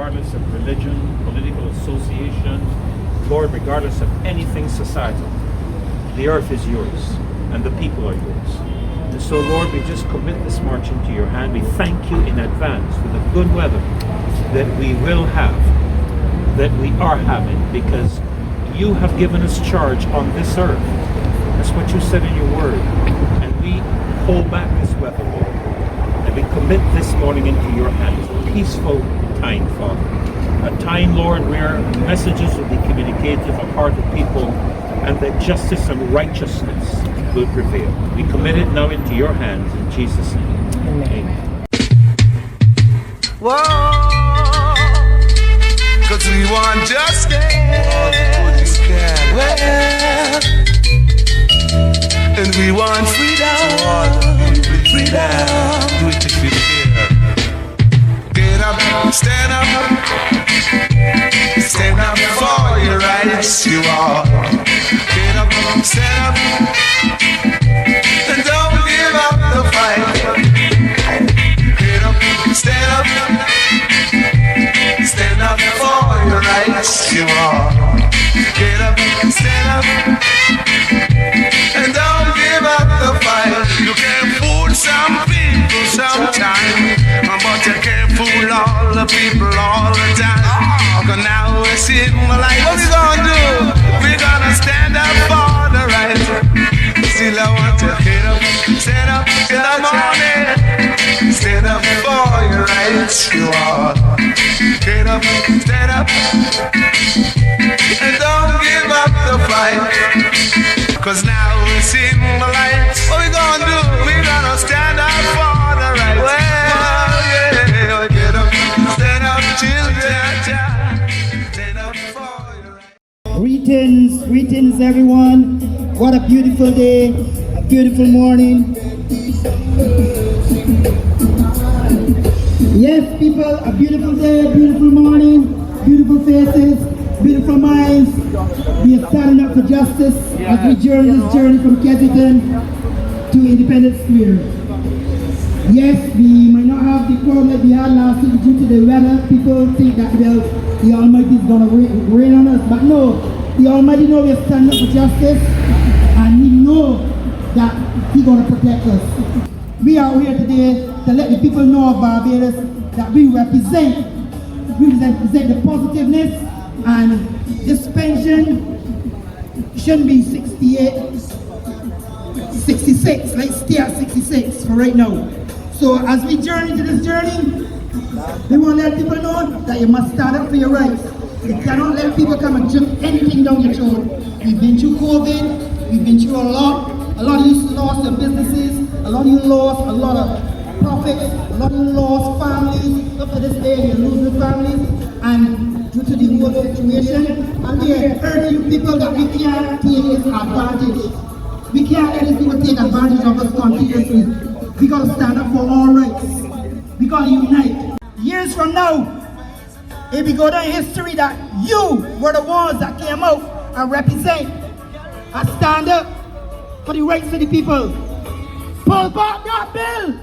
regardless of religion, political association, Lord, regardless of anything societal. The earth is yours, and the people are yours. And so, Lord, we just commit this march into your hand. We thank you in advance for the good weather that we will have, that we are having, because you have given us charge on this earth. That's what you said in your word. And we hold back this weather, Lord. And we commit this morning into your hands. A peaceful time, Father. A time, Lord, where messages will be communicated to the heart of people, and that justice and righteousness will prevail. We commit it now into your hands in Jesus' name. Amen. Whoa, cause we want justice. Well, and we want freedom. Freedom. Do it if you care. Get up, stand up. Stand up for your rights, you all. Get up, stand up, and don't give up the fight. Get up, stand up for your rights, you all. Get up, stand up, and don't give up the fight. You can fool some people sometimes, but you can't fool all the people all the time. Cause now we're seeing the light. What we gonna do? We're gonna stand up for the right. Still I want to get up, stand up in the morning. Stand up for your rights, you all. Get up, stand up, and don't give up the fight. Cause now we're seeing the light. What we gonna do? We're gonna stand up for the right. Well, yeah, get up, stand up, children. Greetings everyone. What a beautiful day, a beautiful morning. Yes, people, a beautiful day, beautiful morning, beautiful faces, beautiful minds. We are standing up for justice as we journey this journey from Kensington to Independence Square. Yes, we might not have the crowd like we had last week due to the weather. People think that, well, the Almighty is going to rain on us, but no, the Almighty knows we are standing up for justice, and He knows that He's going to protect us. We are here today to let the people know of Barbados that we represent the positiveness, and this pension shouldn't be 68, 66. Let's stay at 66 for right now. So as we journey to this journey, we want to let people know that you must stand up for your rights. You cannot let people come and jump anything down your throat. We've been through COVID, we've been through a lot. A lot of you lost their businesses, a lot of you lost a lot of profits, a lot of you lost families. Up to this day, you're losing families, and due to the whole situation, and we are urging you people that we can't take this advantage. We can't let these people take advantage of us continuously. We gotta stand up for our rights. We gotta unite. Years from now, if we go down in history that you were the ones that came out and represent and stand up for the rights of the people. Pull back that bill!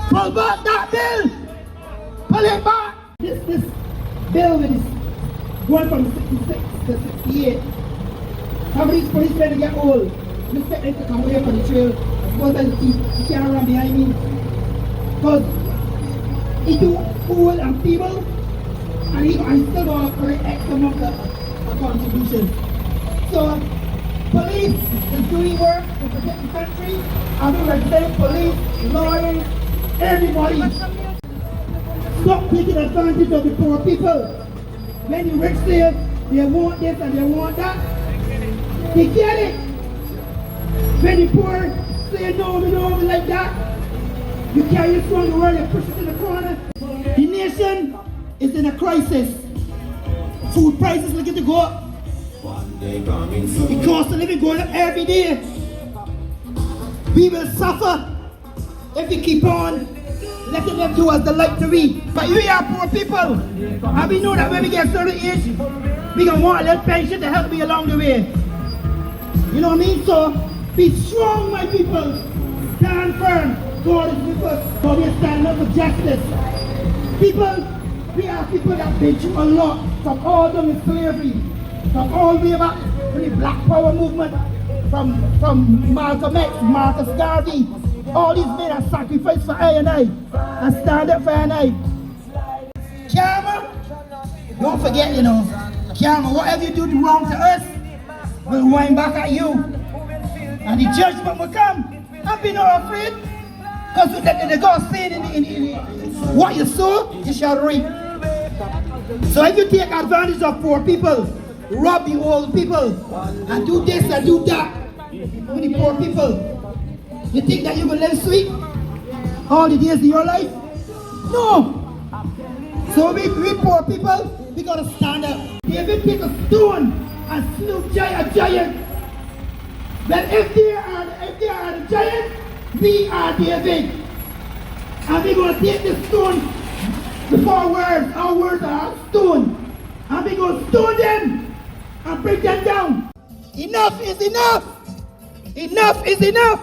Pull back that bill! Pull it back! This bill is going from 66 to 68. Some of these policemen get old. You expect them to come away from the trail. I suppose that he can't run behind me. Because he too old and feeble, and he still got to collect X amount of contributions. So police is doing work to protect the country, and we represent police, lawyers, everybody. Stop taking advantage of the poor people. When the rich say they want this and they want that, they get it. When the poor say no, we don't like that, you carry your strong word, you push it in the corner. The nation is in a crisis. Food prices looking to go up. The cost of living going up every day. We will suffer if we keep on letting them do as they like to be. But we are poor people, and we know that when we get a certain age, we gonna want a little pension to help me along the way. You know what I mean? So be strong, my people. Stand firm. God is with us. So we are standing up for justice. People, We are people that been through a lot, from all the slavery, from all the way back to the Black Power movement, from Malcolm X, Marcus Garvey. All these men have sacrificed for I and stand up for I and I. Karma, don't forget, you know, karma, whatever you do wrong to us, will wind back at you. And the judgment will come. And be not afraid. Because the God said in what you sow, you shall reap. So if you take advantage of poor people, rob the old people, and do this and do that with the poor people, you think that you will live sweet all the days of your life? No. So we poor people, we got to stand up. David take a stone and slew a giant. But if they are the giant, we are David. And we're going to take the stone before words. Our words are stone. And we're going to stone them and break them down. Enough is enough. Enough is enough.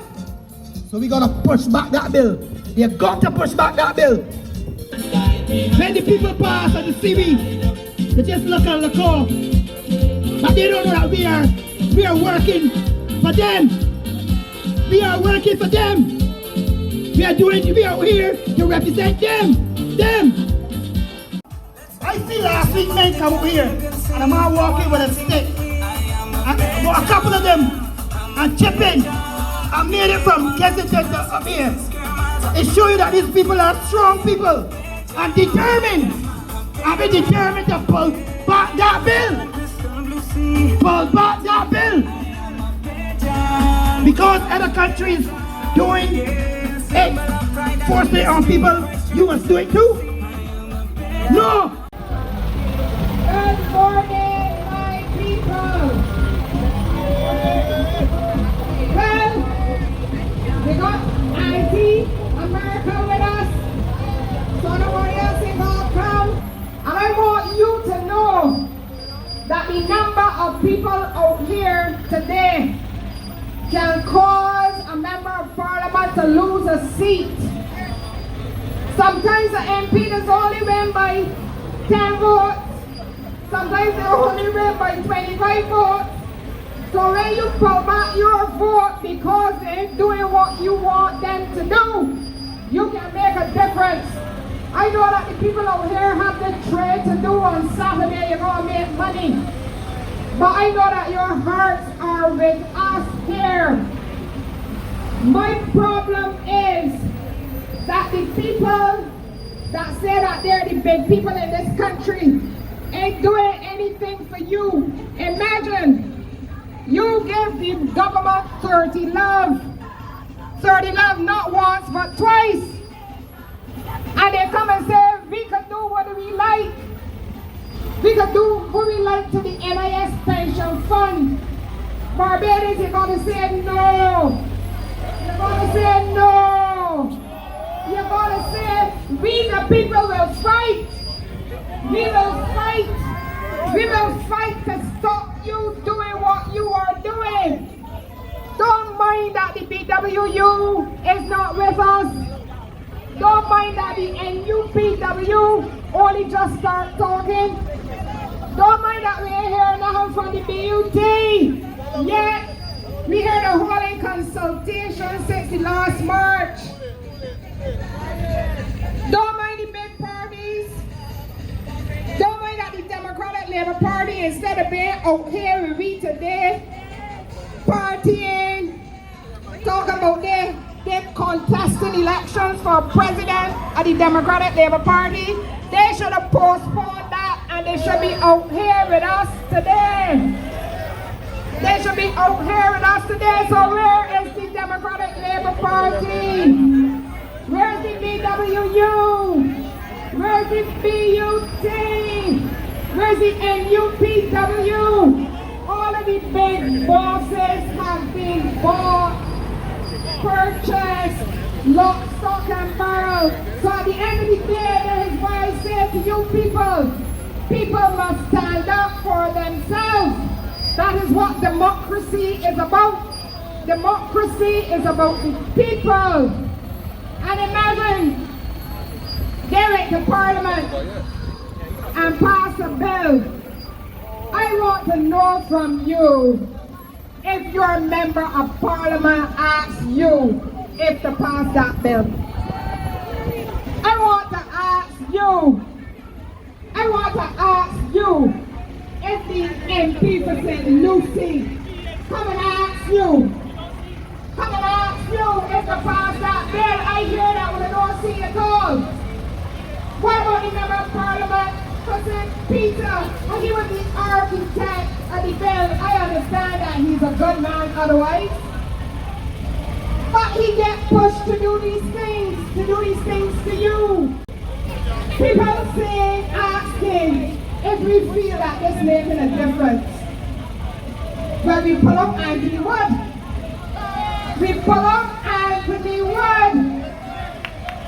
So we're going to push back that bill. They've got to push back that bill. When the people pass and they see me, they just look and look off. But they don't know that we are working for them. We are working for them. We are here to represent them. I see last week men come up here and a man walking with a stick. And a couple of them and chipping. I made it from Kensington to up here. It shows you that these people are strong people and determined. I've been determined to pull back that bill. Pull back that bill. Because other countries doing it, forcing it on people, you must do it too? No! Good morning, my people. Well, we got anti-America with us, so nobody else is gonna come. And I want you to know that the number of people out here today can cause a member of parliament to lose a seat. Sometimes the MP is only win by 10 votes. Sometimes they only win by 25 votes. So when you pull back your vote because they're doing what you want them to do, you can make a difference. I know that the people out here have the trade to do on Saturday, you're going to make money. But I know that your hearts are with us here. My problem is that the people that say that they're the big people in this country ain't doing anything for you. Imagine you give the government 30 love not once but twice. And they come and say, we can do what we like. We can do what we like to the NIS pension fund. Barbados, you're going to say no. You're going to say no. You're going to say, we the people will fight. We will fight. We will fight to stop you doing what you are doing. Don't mind that the BWU is not with us. Don't mind that the NUPW only just start talking. Don't mind that we ain't hear nothing from the BUT. Yet, we heard a whole consultation since the last March. Don't mind the big parties. Don't mind that the Democratic Labour Party, instead of being out here with we today, partying, talking about they contesting elections for president of the Democratic Labour Party, they should have postponed that and they should be out here with us today. They should be out here with us today. So where is the Democratic Labour Party? Where's the BWU? Where's the BUT? Where's the NUPW? All of the big bosses have been bought, purchased, lock, stock and barrel. So at the end of the day, that is why I say to you people must stand up for themselves. That is what democracy is about. Democracy is about the people. And imagine, they're at the parliament. and pass a bill, I want to know from you if your member of parliament asks you if to pass that bill. I want to ask you if the MP for St. Lucie come and ask you if to pass that bill. I hear that when I don't see it all. What about the member of parliament for St. Peter? And he was the architect of the bill. I understand that he's a good man otherwise. But he gets pushed to do these things to you. People saying, asking if we feel that this making a difference. When we pull up Anthony Wood. We pull up Anthony Wood.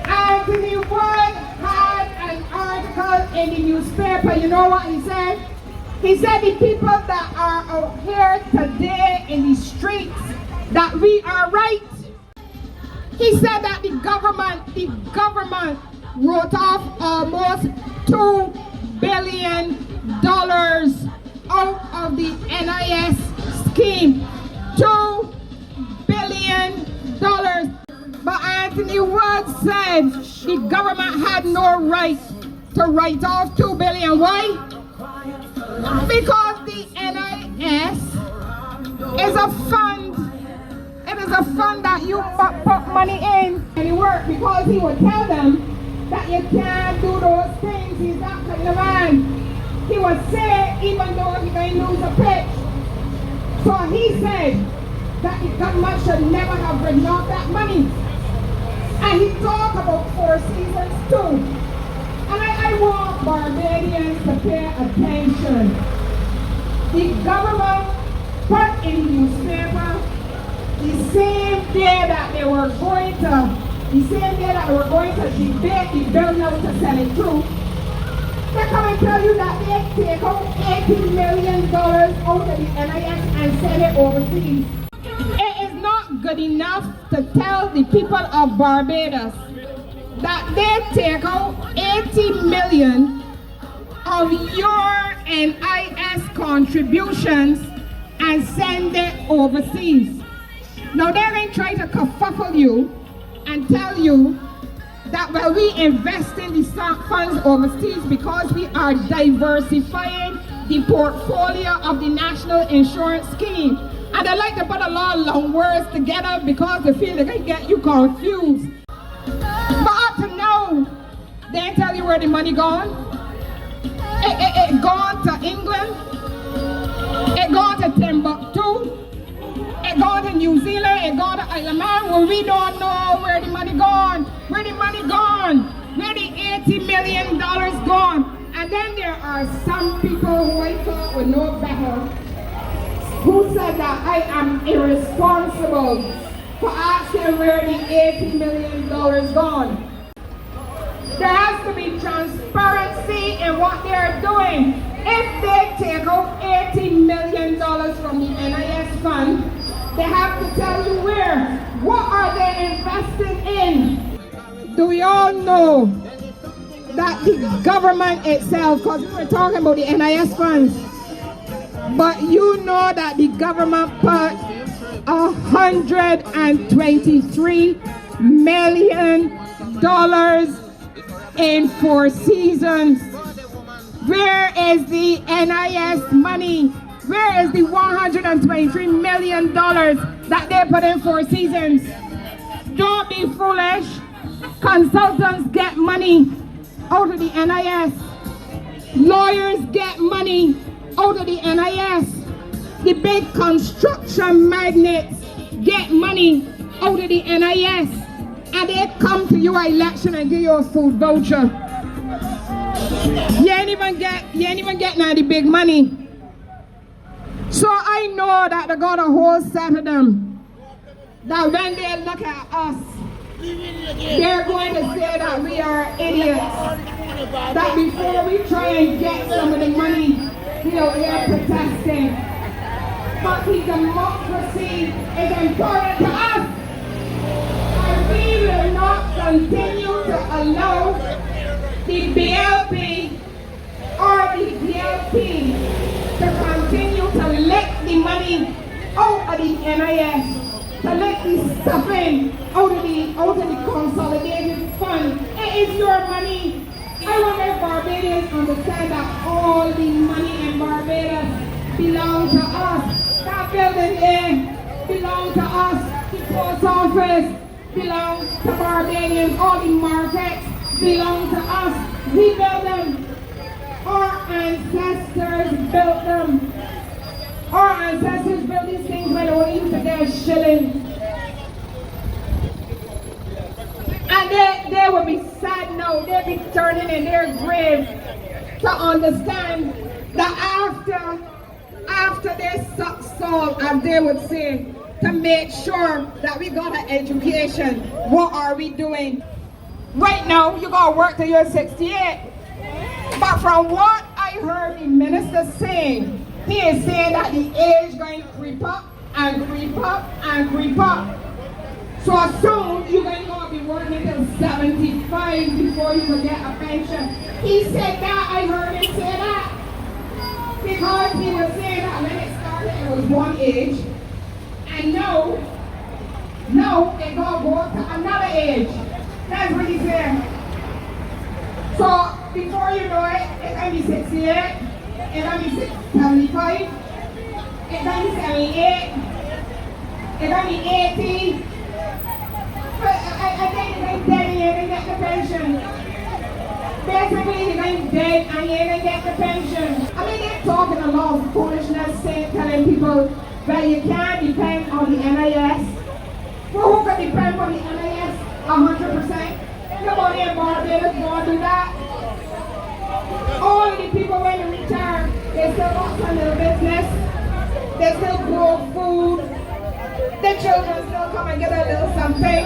Anthony Wood had an article in the newspaper. You know what he said? He said the people that are out here today in the streets, that we are right. He said that the government wrote off almost $2 billion out of the NIS scheme. $2 billion. But Anthony Wood said the government had no right to write off $2 billion. Why? Because the NIS is a fund. It is a fund that you put money in and it works, because he would tell them that you can't do those things. He's that kind of man. He would say even though he may lose a pitch. So he said that the government should never have written off that money. And he talked about 4 seasons too. And I want Barbadians to pay attention. The government put in the newspaper the same day that they were going to debate the bill now to send it through. They come and tell you that they take out $80 million out of the NIS and send it overseas. It is not good enough to tell the people of Barbados that they take out $80 million of your NIS contributions and send it overseas. Now they're going to try to kerfuffle you and tell you that well, we invest in the funds overseas because we are diversifying the portfolio of the National Insurance Scheme. And they like to put a lot of long words together because they feel they can get you confused. But up to now, they tell you where the money gone. It gone to England. It gone to Timbuktu. It gone to New Zealand. It gone to Isle of Man, where we don't know where the money gone. Where the money gone? Where the $80 million gone? And then there are some people who I thought would know better, who said that I am irresponsible for asking where the $80 million gone. There has to be transparency in what they're doing. If they take out $80 million from the NIS fund, they have to tell you where. What are they investing in? Do we all know that the government itself, because we were talking about the NIS funds, but you know that the government put $123 million in 4 seasons. Where is the NIS money? Where is the $123 million that they put in 4 seasons? Don't be foolish. Consultants get money out of the NIS. Lawyers get money out of the NIS. The big construction magnates get money out of the NIS. And they come to your election and give you a food voucher. You ain't even get none of the big money. So I know that they got a whole set of them that when they look at us, they're going to say that we are idiots. That before we try and get some of the money, we are here protesting. But the democracy is important to us. And we will not continue to allow the BLP or authority to continue to let the money out of the NIS, to let the stuffing out of the consolidated fund. It is your money. I want if Barbadians understand that all the money in Barbados belongs to us. That building there belongs to us. The post office belongs to Barbadians. All the markets belong to us. We built them. Our ancestors built them. Our ancestors built these things when they were used to their shilling. And they will be sad now. They'll be turning in their grave to understand that after they suck salt, as they would say, to make sure that we got an education. What are we doing? Right now, you're going to work till you're 68. But from what I heard the minister saying, he is saying that the age going to creep up and creep up and creep up. So soon you're going to be working till 75 before you will get a pension. He said that, I heard him say that. Because he was saying that when it started it was one age. And now they're going to go up to another age. That's what he said. So before you know it, it's going to be 68, it's going to be 75, it's going to be 78, it's going to be 80. But I think you're going to be dead and you ain't going to get the pension. Basically, you're going to be dead and you ain't going to get the pension. I mean, they're talking a lot of foolishness, telling people that you can't depend on the NIS. Well, who can depend on the NIS 100%? Nobody in Barbados going to do that. All of the people when they retire, they still got some little business. They still grow food. Their children still come and get a little something.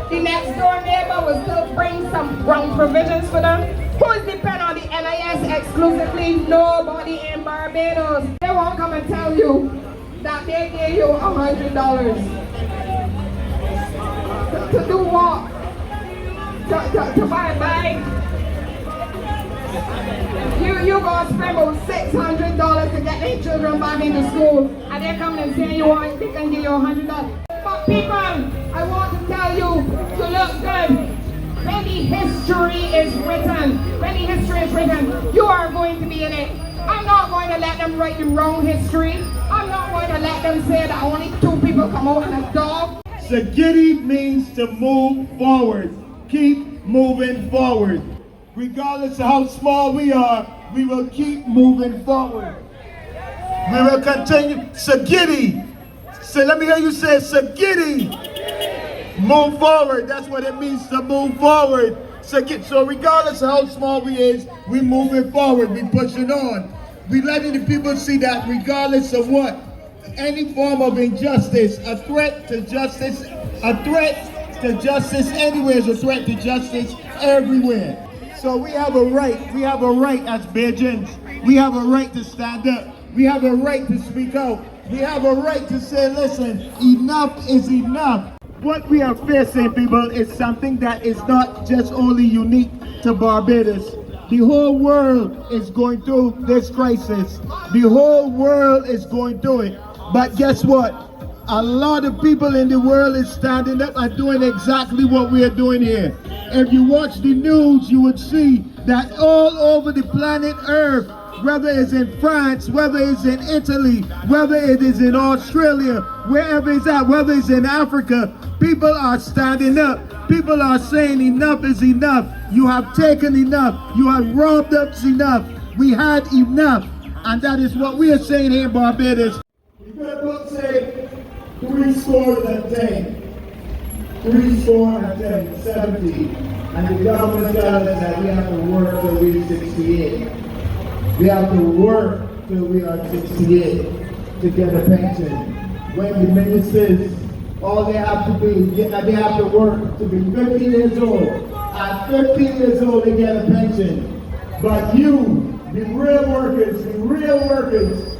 The next door neighbor will still bring some ground provisions for them. Who's depend on the NIS exclusively? Nobody in Barbados. They won't come and tell you that they gave you $100. To do what? To buy a bag. You gonna spend about $600 to get their children back into school, and they're coming and saying they can give you $100. But people, I want to tell you to look good. When the history is written, you are going to be in it. I'm not going to let them write the wrong history. I'm not going to let them say that only 2 people come out and a dog. Sagidi means to move forward. Keep moving forward. Regardless of how small we are, we will keep moving forward. We will continue. Sagidi. So let me hear you say Sagidi. Move forward. That's what it means to move forward. So regardless of how small we is, we moving forward. We pushing on. We letting the people see that regardless of what, any form of injustice, a threat to justice anywhere is a threat to justice everywhere. So we have a right as Bajans. We have a right to stand up. We have a right to speak out. We have a right to say, listen, enough is enough. What we are facing, people, is something that is not just only unique to Barbados. The whole world is going through this crisis. The whole world is going through it. But guess what? A lot of people in the world is standing up and doing exactly what we are doing here. If you watch the news, you would see that all over the planet Earth, whether it's in France, whether it's in Italy, whether it is in Australia, wherever it's at, whether it's in Africa, people are standing up. People are saying enough is enough. You have taken enough. You have robbed us enough. We had enough. And that is what we are saying here in Barbados. You could book say 70. And the government tells us that we have to work till we're 68. We have to work till we are 68 to get a pension. When the ministers, all they have to be, they have to work to be 15 years old. At 15 years old, they get a pension. But you, the real workers,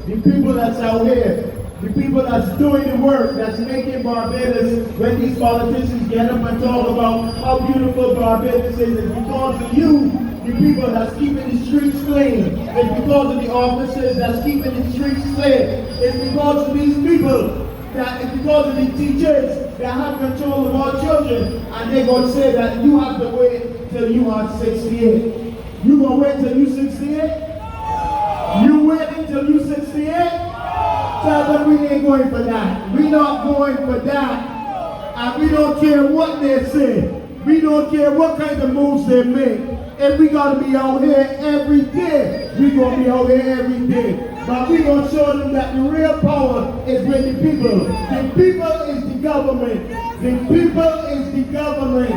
the people that's out here, the people that's doing the work, that's making Barbados, when these politicians get up and talk about how beautiful Barbados is, it's because of you. the people that's keeping the streets clean. It's because of the officers that's keeping the streets clean. It's because of these people. It's because of the teachers that have control of our children. And they're going to say that you have to wait till you are 68. You going to wait till you 68? You waiting till you 68? Tell them we ain't going for that. We not going for that. And we don't care what they say. We don't care what kind of moves they make. If we gotta be out here every day, we gonna be out here every day. But we gonna show them that the real power is with the people. The people is the government. The people is the government.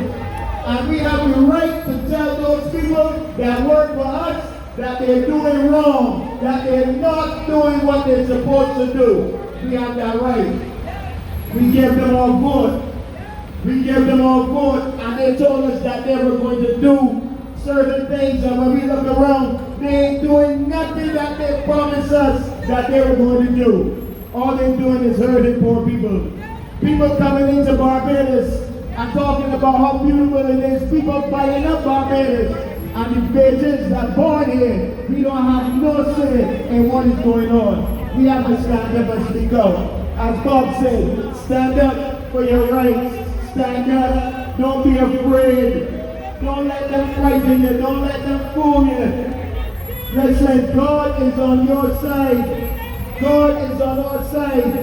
And we have the right to tell those people that work for us that they're doing wrong, that they're not doing what they're supposed to do. We have that right. We give them our vote. We gave them our vote, and they told us that they were going to do certain things, and when we look around, they ain't doing nothing that they promised us that they were going to do. All they're doing is hurting poor people. People coming into Barbados and talking about how beautiful it is. People buying up Barbados. And the Bajans that are born here, we don't have no say in what is going on. We have to stand up and speak out. As Bob said, stand up for your rights. Stand up. Don't be afraid. Don't let them frighten you. Don't let them fool you. Listen, God is on your side. God is on our side.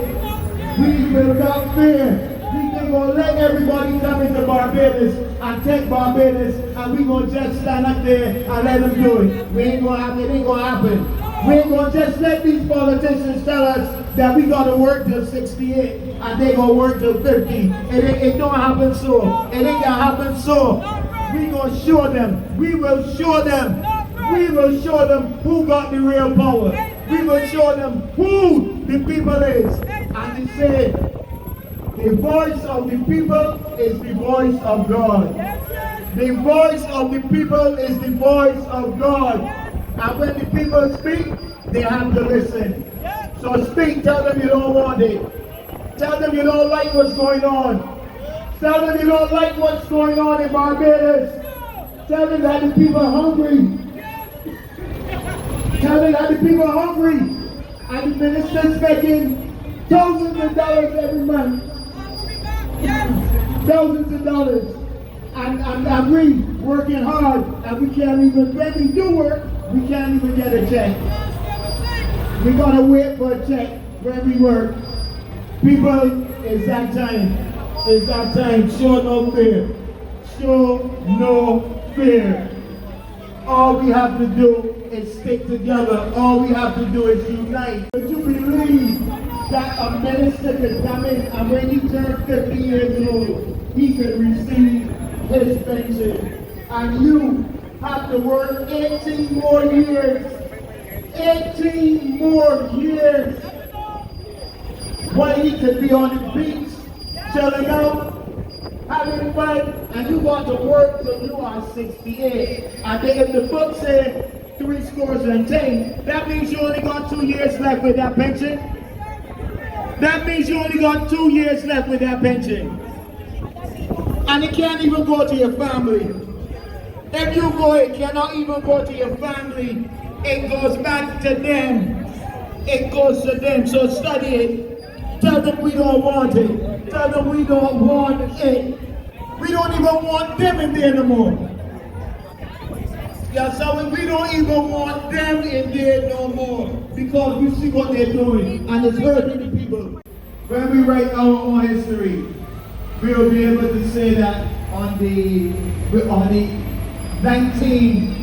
We will not fear. We ain't gonna let everybody come into Barbados and take Barbados, and we gonna just stand up there and let them do it. We ain't gonna happen. It ain't gonna happen. We ain't gonna just let these politicians tell us that we gotta work till 68 and they gonna work till 50. It don't happen so. It ain't gonna happen so. We gonna show them. We will show them. We will show them who got the real power. We will show them who the people is. And he said, the voice of the people is the voice of God. The voice of the people is the voice of God. And when the people speak, they have to listen. So speak, tell them you don't want it. Tell them you don't like what's going on. Tell them you don't like what's going on in Barbados. Tell them that the people are hungry. Tell them that the people are hungry. And the minister's making thousands of dollars every month. Thousands of dollars. And we working hard, and we can't even, when we do work, we can't even get a check. We gotta wait for a check when we work. People, it's that time. It's that time. Show no fear. Show no fear. All we have to do is stick together. All we have to do is unite. But you believe that a minister can come in and when he turns 50 years old, he can receive his pension. And you have to work 18 more years. 18 more years. While he could be on the beach, chilling out, having fun, and you want to work till you are 68. And then if the book says 70, that means you only got 2 years left with that pension. That means you only got 2 years left with that pension. And it can't even go to your family. If you go, it cannot even go to your family. It goes back to them. It goes to them. So study it. Tell them we don't want it. Tell them we don't want it. We don't even want them in there no more. Yeah, so we don't even want them in there no more. Because we see what they're doing. And it's hurting the people. When we write our own history, we'll be able to say that on the 19th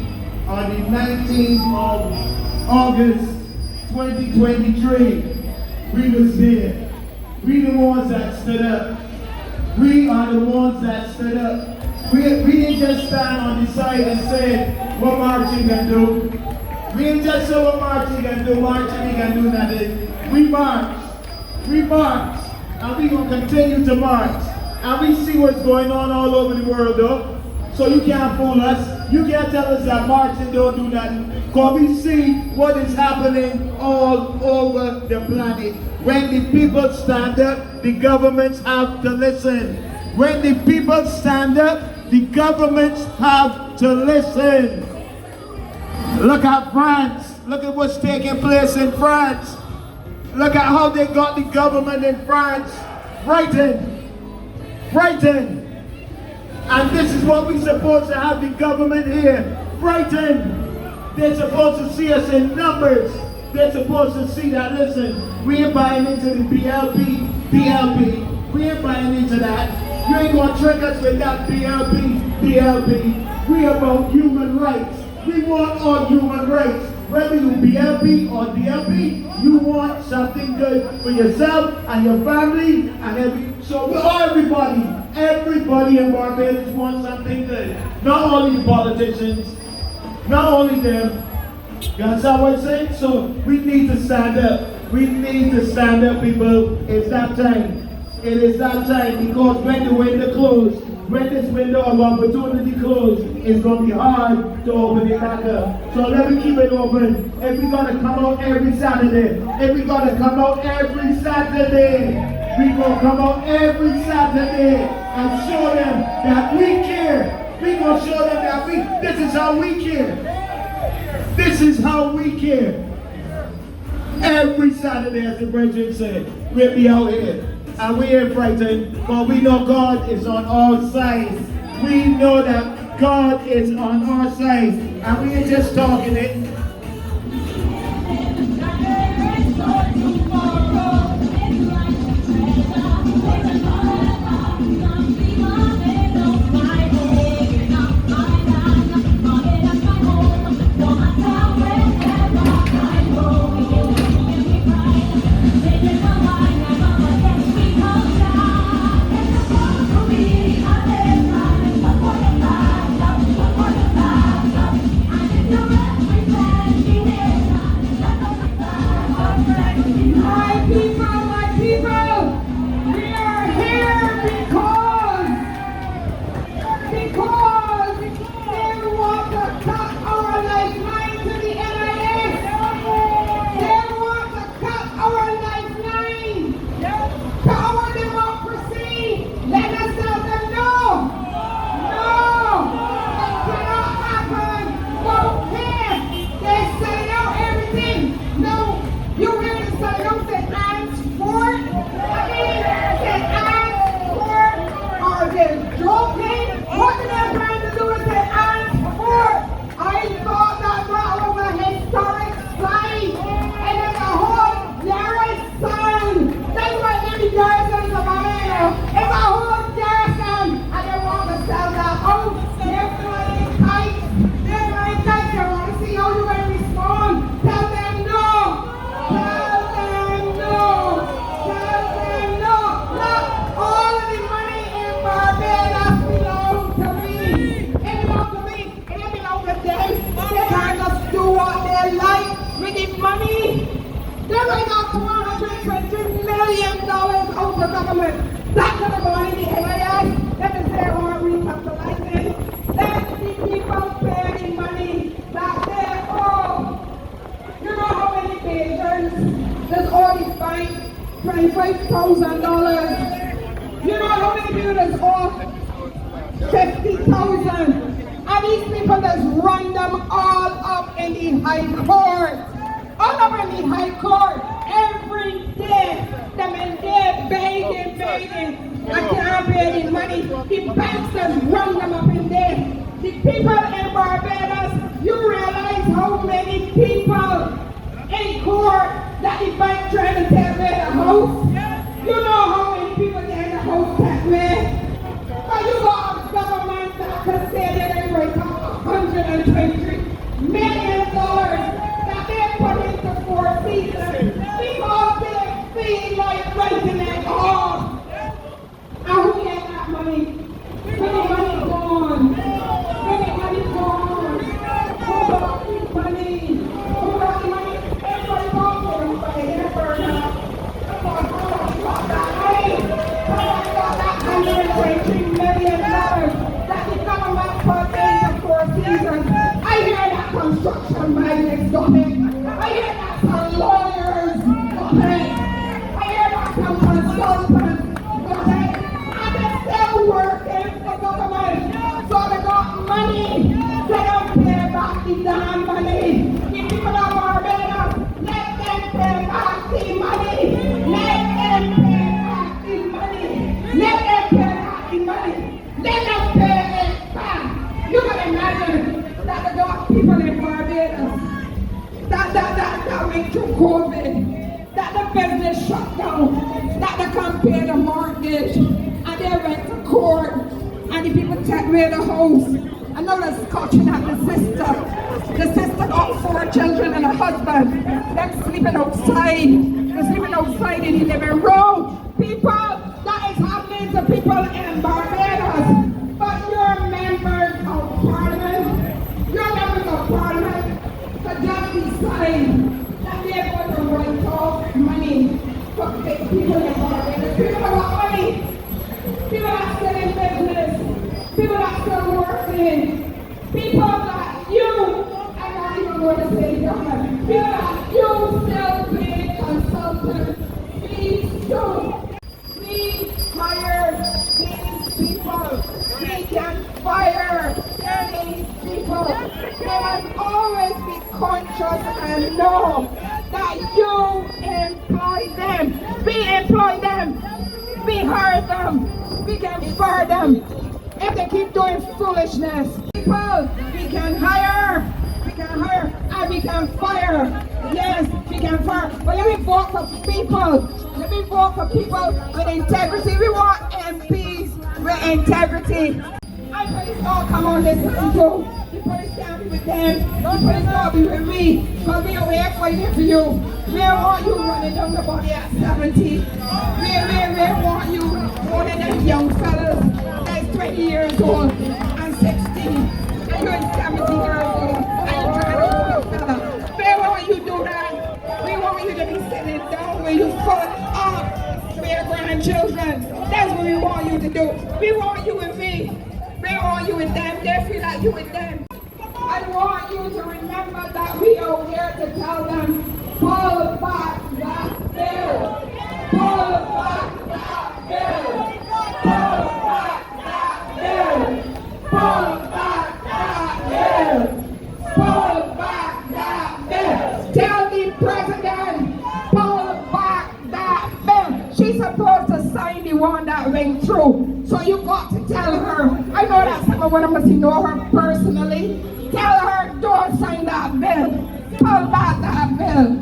of August 2023, we was there. We the ones that stood up. We are the ones that stood up. We didn't just stand on the side and say what marching can do. We didn't just say what marching can do. Marching can do nothing. We marched. We marched. And we gonna continue to march. And we see what's going on all over the world though. So you can't fool us. You can't tell us that marching don't do nothing. Because we see what is happening all over the planet. When the people stand up, the governments have to listen. When the people stand up, the governments have to listen. Look at France. Look at what's taking place in France. Look at how they got the government in France. Frightened. Frightened. And this is what we're supposed to have the government here. Frightened. They're supposed to see us in numbers. They're supposed to see that, listen, we ain't buying into the BLP. We ain't buying into that. You ain't gonna trick us with that BLP. We about human rights. We want all human rights. Whether you BLP or DLP, you want something good for yourself and your family and everybody in Barbados wants something good. Not only the politicians, not only them. You understand what I'm saying? So we need to stand up. We need to stand up, people. It's that time. It is that time, because when the window closed, when this window of opportunity closed, it's going to be hard to open it back up. So let me keep it open. If we got to come out every Saturday, we're going to come out every Saturday and show them that we care. We're going to show them that this is how we care. This is how we care. Every Saturday, as the brethren said, we'll be out here. And we ain't frightened, but we know God is on our side. We know that God is on our side. And we ain't just talking it. $25,000. You know how many people that's off? 50,000. And these people just run them all up in the high court. All up in the high court. Every day. Them in there begging. I can't pay the money. The banks just run them up in there. The people in Barbados, you realize how many people in court that the bank trying to take away the house? You know how many people get in the house that way? But you got a government that can say that they break up $123 million that they put into Four Seasons because they feel like renting it off. And who get that money? When the money gone. When the money gone. Who got the money? Who got the money? Everybody gone for everybody. Everybody got that money. Somebody got that $123 million that the government put into Four Seasons. I hear going through COVID, that the business shut down, that they can't pay the mortgage, and they went to court, and the people take away the house. I know they're scotching at the sister. The sister got 4 children and a husband. They're sleeping outside. They're sleeping outside in the living room. People, that is happening to people in Barbados. But your members of parliament, could just decide that they're going to write off money for people in Barbados. People that want money. People that still in business. People that still working. People that you, I'm not even going to say government. People that you still pay consultants. Please do. Please hire these people. We can fire these people. They must always be conscious and know that you employ them. We employ them. We hire them. We can fire them if they keep doing foolishness. People, we can hire, and we can fire. Yes, we can fire. But let me vote for people. Let me vote for people with integrity. We want MPs with integrity. I police all come on this side too. The police can't be with them. The police can't be with me. Because we are here fighting for you. We want you running down the body at 70. We want you running them young fellas that's 20 years old and 16. And you're 70 years old and you're trying to young fella. We want you to do that. We want you to be sitting down where you fall up for your grandchildren. That's what we want you to do. We want you with me. We want you with them. They feel like you with them. I want you to remember that we are here to tell them, pull back that bill. Pull back that bill. Pull back that bill. Pull back that bill. Pull back that bill. Tell the president, pull back that bill. She's supposed to sign the one that went through. So you got to tell her. I know that some of them must know her personally. Tell her, don't sign that bill. Pull back that bill.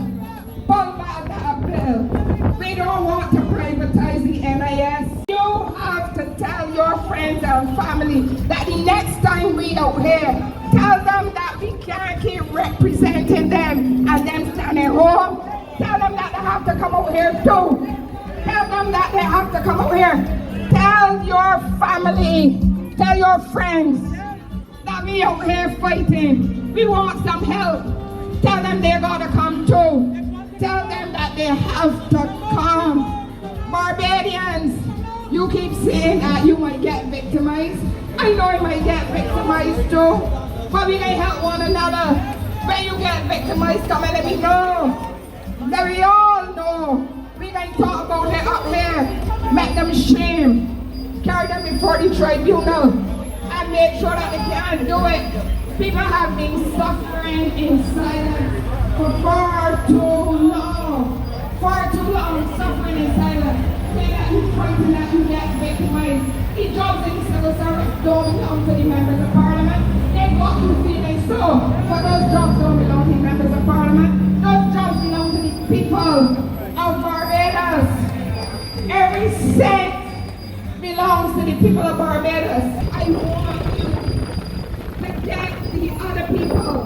Pull back that bill. We don't want to privatize the NIS. You have to tell your friends and family that the next time we out here, tell them that we can't keep representing them and them standing home. Tell them that they have to come out here too. Tell them that they have to come out here. Tell your family, tell your friends that we out here fighting. We want some help. Tell them they gotta come too. Tell them that they have to come. Barbadians, you keep saying that you might get victimized. I know you might get victimized too. But we can help one another. When you get victimized, come and let me know. Let we all know. We can talk about it up here. Make them shame. Carry them before the tribunal. And make sure that they can't do it. People have been suffering in silence for far too long. Far too long suffering in silence. Say that you frightened that you get victimized. The jobs in civil service don't belong to the members of parliament. They got you feeling so. But those jobs don't belong to the members of parliament. Those jobs belong to the people of Barbados. Every cent belongs to the people of Barbados. I want you to get the other people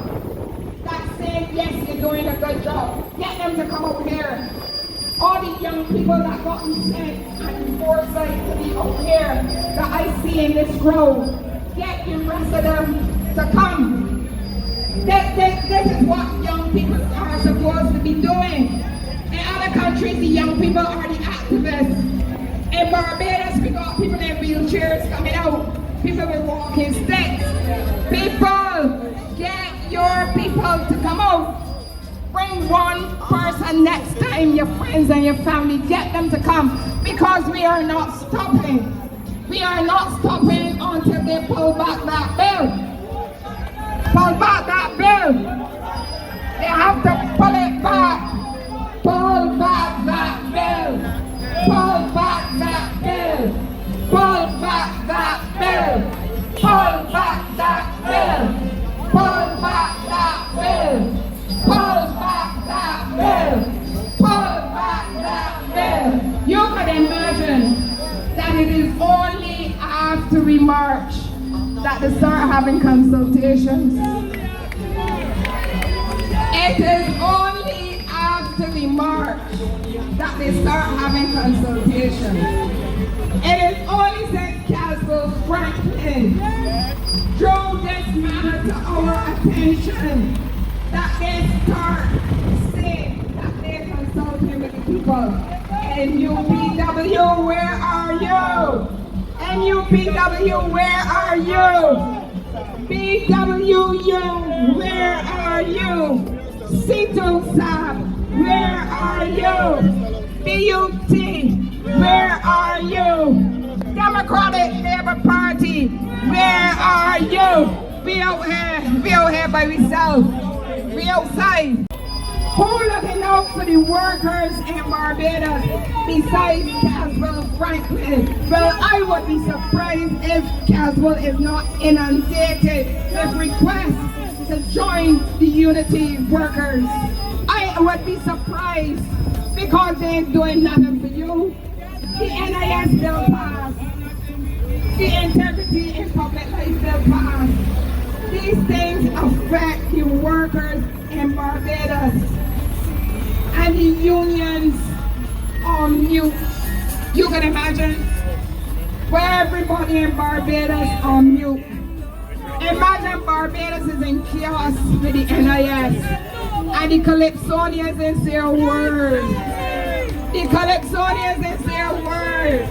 that say, yes, you're doing a good job. Get them to come over here. All the young people that got sent and foresight to be over here that I see in this row, get the rest of them to come. This is what young people are supposed to be doing. In other countries, the young people are the activists. In Barbados, we got people in wheelchairs coming out. People with walking sticks. People, get your people to come out. Bring one person next time, your friends and your family, get them to come. Because we are not stopping. We are not stopping until they pull back that bill. Pull back that bill. They have to pull it back. Pull back that bill. Pull back that bill. Pull back that bill. Pull back that bill. Pull back that bill. Pull back that bill. that they start having consultations. It is only after the march that they start having consultations. It is only since Castle Franklin drew this matter to our attention that they start saying that they're consulting with the people. NUPW, where are you? NUPW, where are you? BWU, where are you? CITUSAB, where are you? BUT, where are you? Democratic Labour Party, where are you? We out here by ourselves. We outside. Who looking out for the workers in Barbados besides Caswell Franklin? Well, I would be surprised if Caswell is not inundated with requests to join the unity workers. I would be surprised because they ain't doing nothing for you. The NIS bill passed. The integrity in public life bill passed. These things affect the workers in Barbados. And the unions on mute. You can imagine where everybody in Barbados on mute. Imagine Barbados is in chaos with the NIS. And the Calypsonians is their word. The Calypsonians is their word.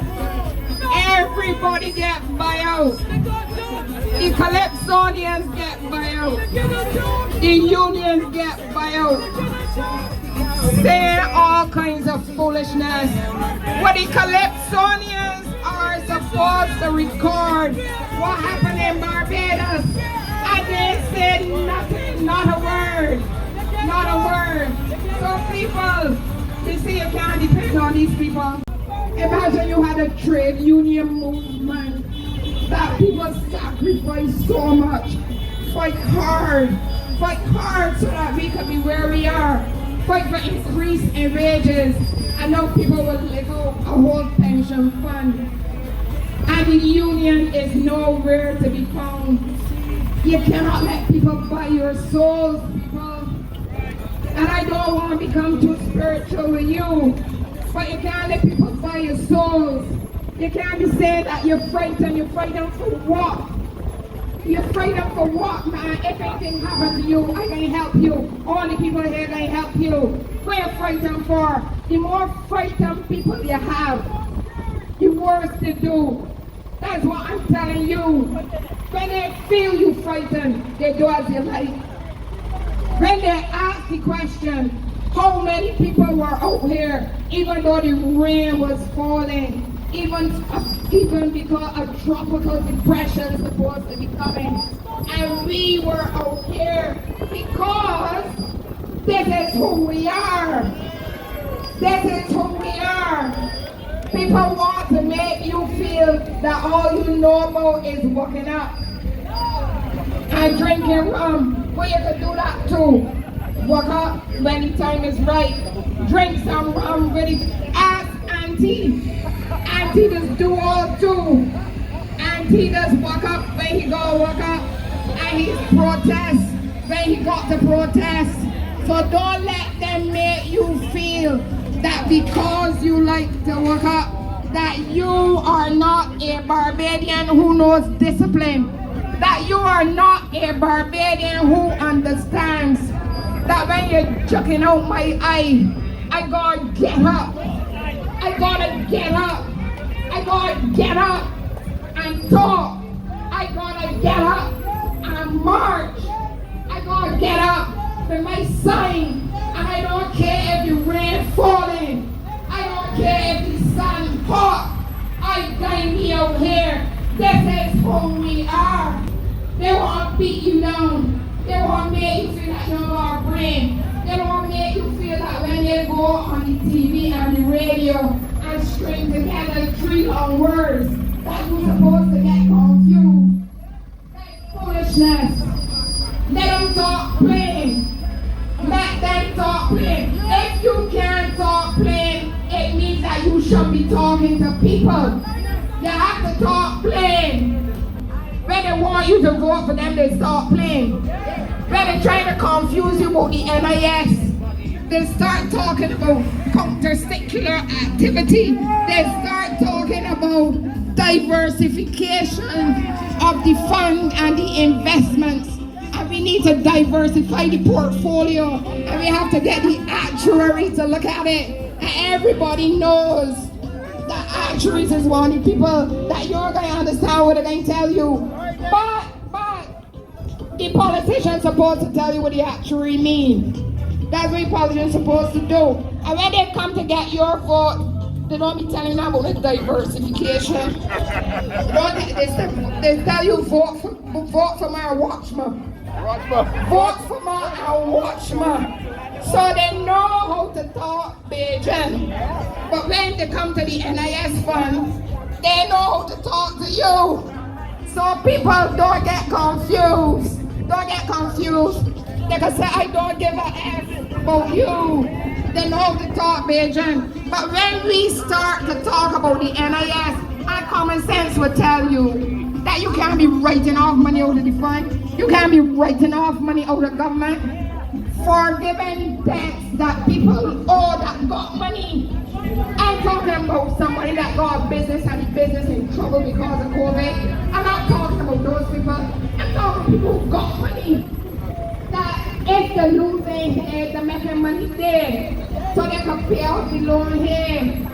Everybody get buyout. The Calypsonians get buyout. The unions get buyout. Say all kinds of foolishness. What the Calypsonians are supposed to record what happened in Barbados, and they said nothing, not a word, not a word. So people, you see, you can't depend on these people. Imagine you had a trade union movement that people sacrifice so much, fight hard so that we could be where we are. Fight for increase in wages, and now people will live out a whole pension fund. And the union is nowhere to be found. You cannot let people buy your souls, people. And I don't want to become too spiritual with you, but you can't let people buy your souls. You can't be saying that you're frightened for what? You're frightened for what, man? If anything happens to you, I can help you. All the people here can help you. What are you frightened for? The more frightened people you have, the worse they do. That's what I'm telling you. When they feel you frightened, they do as you like. When they ask the question, how many people were out here, even though the rain was falling, even because a tropical depression is supposed to be coming, and we were out here because this is who we are. This is who we are. People want to make you feel that all you know about is walking up and drinking rum. Well, you can do that too. Walk up when the time is right. Drink some rum with it. Ask Auntie. Auntie does do all too. Auntie does walk up when he go walk up. And he's protest when he got to protest. So don't let them make you feel that because you like to walk up, that you are not a Barbadian who knows discipline. That you are not a Barbadian who understands that when you're juking out my eye, I gotta get up. I gotta get up. I gotta get up and talk. I gotta get up and march. I gotta get up with my sign. And I don't care if the rain falling. I don't care if the sun hot. I got me out here. This is who we are. They want to beat you down. They want to make you feel like you don't have a brain. They want to make you feel that when they go on the TV and the radio and string together 3 long words, that you're supposed to get confused. That's foolishness. Let them talk plain. Let them talk plain. If you can't talk plain, it means that you should be talking to people. You have to talk plain. When they want you to vote for them, they start playing. When they're trying to confuse you about the NIS, they start talking about counter-secular activity. They start talking about diversification of the fund and the investments. And we need to diversify the portfolio. And we have to get the actuary to look at it. And everybody knows that actuaries is one of the people that you're going to understand what they're going to tell you. But the politician's supposed to tell you what the actuary means. That's what the politician's supposed to do. And when they come to get your vote, they don't be telling you about the diversification. They tell you vote for my watchman. Vote for my watchman. So they know how to talk Beijing. But when they come to the NIS fund, they know how to talk to you. So people don't get confused. Don't get confused. They can say, I don't give a F about you. They know how to talk Beijing. But when we start to talk about the NIS, our common sense will tell you that you can't be writing off money out of the fund. You can't be writing off money out of government. Forgiving debts that people owe that got money. I'm talking about somebody that got a business and the business in trouble because of COVID. I'm not talking about those people. I'm talking people who got money. That if they're losing here, they're making money there. So they can pay off the loan here.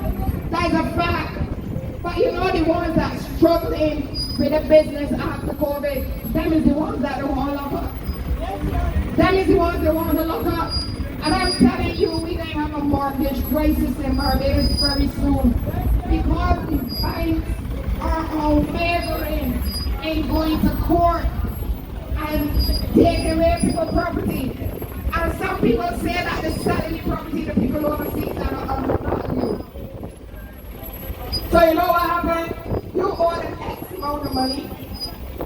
That's a fact. But you know the ones that struggling with the business after COVID, them is the ones that don't want to lock up. Them is the ones that want to lock up. And I'm telling you, we're going to have a mortgage crisis in Barbados very soon. Because the banks are unwavering in going to court and taking away people's property. And some people say that they're selling the property to people overseas that are undervalued. So you know what happened? You owe them X amount of money.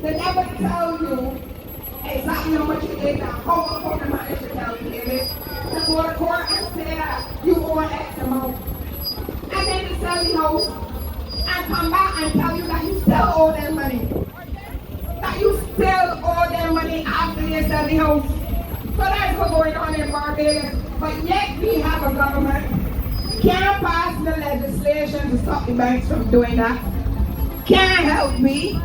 They never tell you exactly how much you did now. How much the money should tell you, David. They go to court and say that you owe X amount. And then they sell the house and come back and tell you that you still owe them money. That you still owe them money after they sell the house. So that's what's going on in Barbados. But yet we have a government can't pass the legislation to stop the banks from doing that. Can't help me.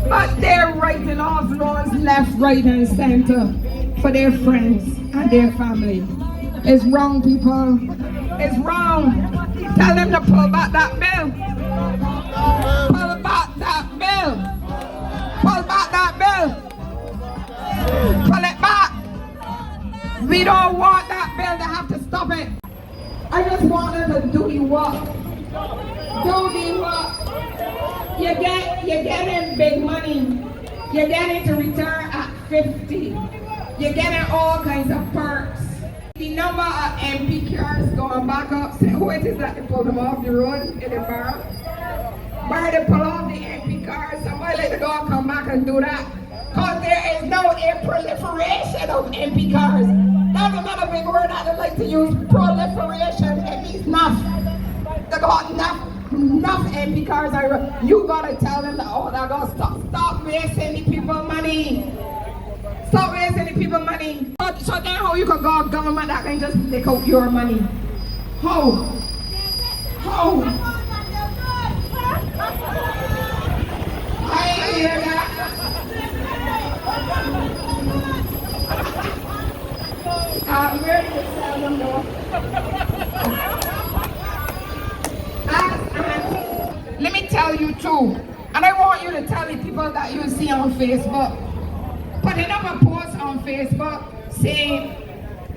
But they're writing off loans left, right, and center for their friends and their family. It's wrong, people. It's wrong. Tell them to pull back that bill. Pull back that bill. Pull back that bill. Pull it back. We don't want that bill to have to stop it. I just want them to do the work. Do the work. You're getting big money. You're getting to retire at 50. You're getting all kinds of perks. The number of MP cars going back up. Say, who it is that they pull them off the road in the bar? Why they pull off the MP cars? Somebody let the dog come back and do that. Because there is no proliferation of MP cars. That's another big word that they like to use. Proliferation. It means enough. They got enough MP cars. You gotta tell them that, oh, they're gonna stop wasting the people money. Stop wasting the people money. So then how you can go government that can just take out your money? How? I hear that. I'm ready to tell them no. Let me tell you too, and I want you to tell the people that you see on Facebook. Putting up a post on Facebook saying,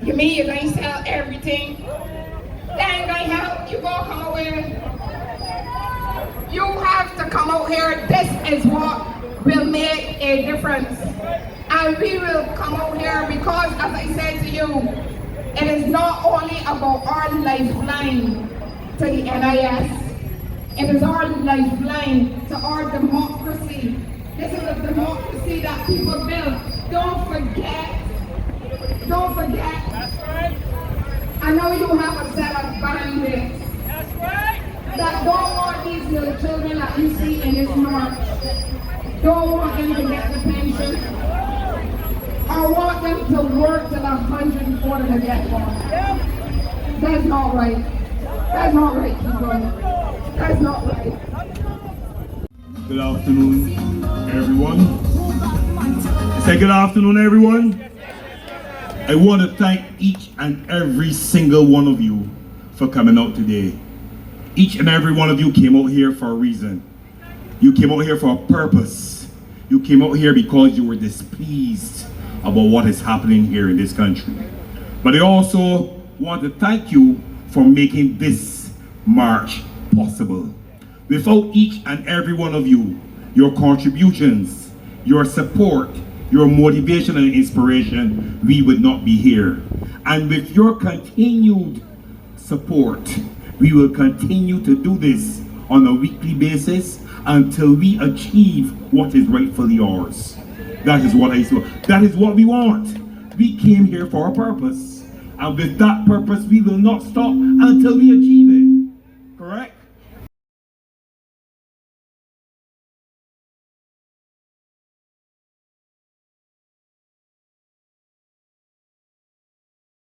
you mean you're going to sell everything? That ain't going to help. You gonna come out here. You have to come out here. This is what will make a difference. And we will come out here because, as I said to you, it is not only about our lifeline to the NIS. It is our lifeline to our democracy. This is a democracy that people build. Don't forget. Don't forget. That's right. I know you have a set of bandits. That's right. That don't want these little children that you see in this march. Don't want them to get the pension. I want them to work till 140 to get one. That's not right. That's not right, people. That's not right. Good afternoon, everyone. Say good afternoon, everyone. I want to thank each and every single one of you for coming out today. Each and every one of you came out here for a reason. You came out here for a purpose. You came out here because you were displeased about what is happening here in this country. But I also want to thank you for making this march possible. Without each and every one of you, your contributions, your support, your motivation and inspiration, we would not be here. And with your continued support, we will continue to do this on a weekly basis until we achieve what is rightfully ours. That is what that is what we want. We came here for a purpose. And with that purpose, we will not stop until we achieve it.